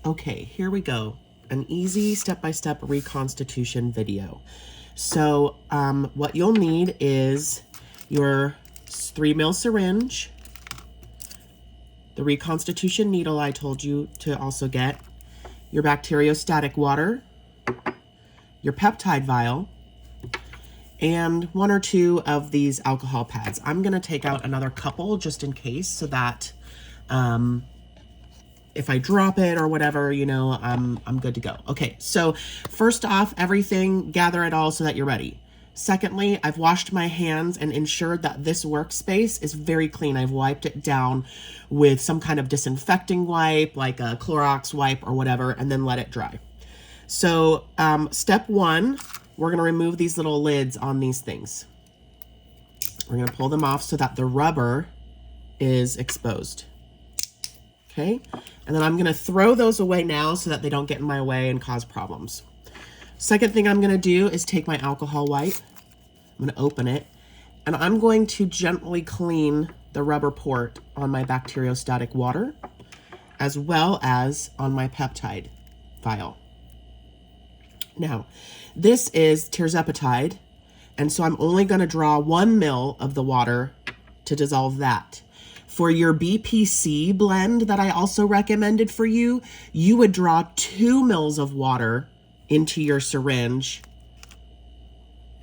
Okay, here we go. An easy step-by-step reconstitution video. So what you'll need is your 3 ml syringe, the reconstitution needle I told you to also get, your bacteriostatic water, your peptide vial, and 1 or 2 of these alcohol pads. I'm gonna take out another couple just in case so that if I drop it or whatever, you know, I'm good to go. Okay, so first off, everything, gather it all so that you're ready. Secondly, I've washed my hands and ensured that this workspace is very clean. I've wiped it down with some kind of disinfecting wipe, like a Clorox wipe or whatever, and then let it dry. So step 1, we're gonna remove these little lids on these things. We're gonna pull them off so that the rubber is exposed. Okay, and then I'm gonna throw those away now so that they don't get in my way and cause problems. Second thing I'm gonna do is take my alcohol wipe. I'm gonna open it, and I'm going to gently clean the rubber port on my bacteriostatic water, as well as on my peptide vial. Now, this is Trizepitide, and so I'm only gonna draw 1 ml of the water to dissolve that. For your BPC blend that I also recommended for you, you would draw 2 ml of water into your syringe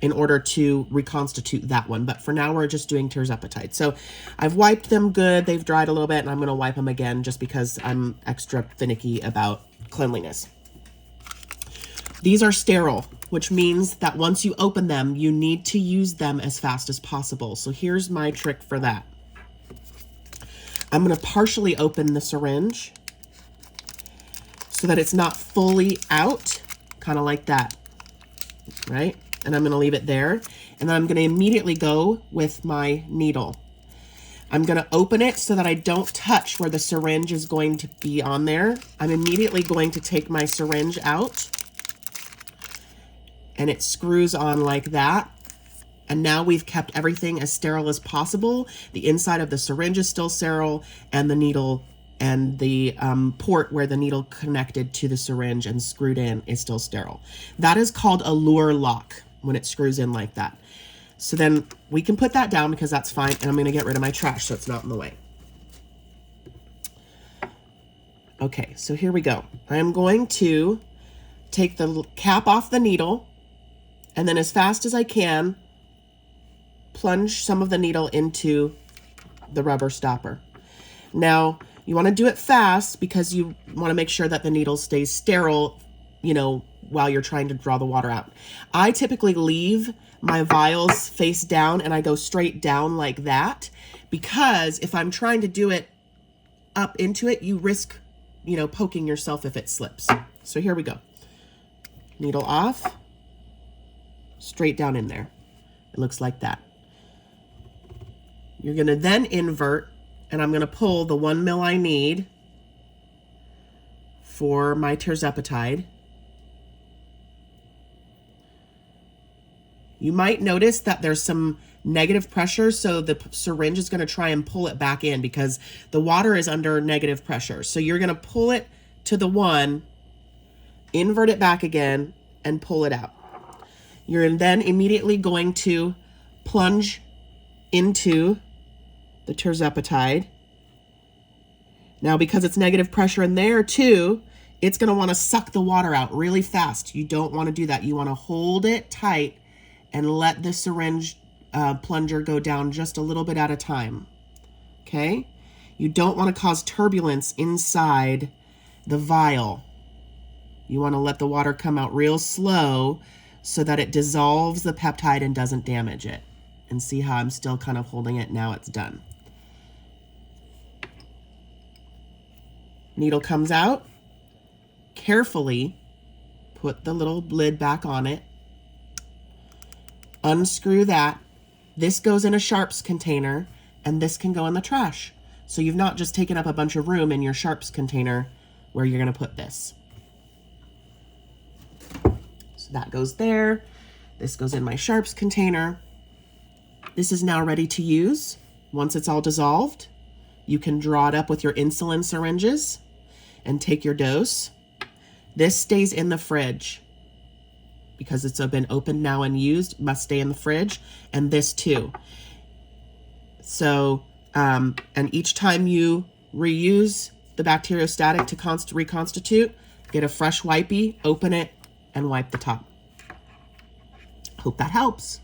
in order to reconstitute that one. But for now, we're just doing Trizepitide. So I've wiped them good. They've dried a little bit, and I'm gonna wipe them again just because I'm extra finicky about cleanliness. These are sterile, which means that once you open them, you need to use them as fast as possible. So here's my trick for that. I'm gonna partially open the syringe so that it's not fully out, kind of like that, right? And I'm gonna leave it there. And then I'm gonna immediately go with my needle. I'm gonna open it so that I don't touch where the syringe is going to be on there. I'm immediately going to take my syringe out, and it screws on like that. And now we've kept everything as sterile as possible. The inside of the syringe is still sterile, and the needle and the port where the needle connected to the syringe and screwed in is still sterile. That is called a lure lock when it screws in like that. So then we can put that down because that's fine, and I'm gonna get rid of my trash so it's not in the way. Okay, so here we go. I'm going to take the cap off the needle, and then as fast as I can, plunge some of the needle into the rubber stopper. Now, you want to do it fast because you want to make sure that the needle stays sterile, you know, while you're trying to draw the water out. I typically leave my vials face down and I go straight down like that because if I'm trying to do it up into it, you risk, you know, poking yourself if it slips. So here we go. Needle off, straight down in there. It looks like that. You're gonna then invert, and I'm gonna pull the 1 ml I need for my Trizepitide. You might notice that there's some negative pressure, so the syringe is gonna try and pull it back in because the water is under negative pressure. So you're gonna pull it to the 1, invert it back again, and pull it out. You're then immediately going to plunge into the Trizepitide. Now, because it's negative pressure in there too, it's gonna wanna suck the water out really fast. You don't wanna do that. You wanna hold it tight and let the syringe plunger go down just a little bit at a time, okay? You don't wanna cause turbulence inside the vial. You wanna let the water come out real slow so that it dissolves the peptide and doesn't damage it. And see how I'm still kind of holding it now it's done. Needle comes out. Carefully put the little lid back on it. Unscrew that. This goes in a sharps container, and this can go in the trash. So you've not just taken up a bunch of room in your sharps container where you're gonna put this. So that goes there. This goes in my sharps container. This is now ready to use. Once it's all dissolved, you can draw it up with your insulin syringes and take your dose. This stays in the fridge because it's been opened now and used, must stay in the fridge, and this too. So, and each time you reuse the bacteriostatic to reconstitute, get a fresh wipey, open it, and wipe the top. Hope that helps.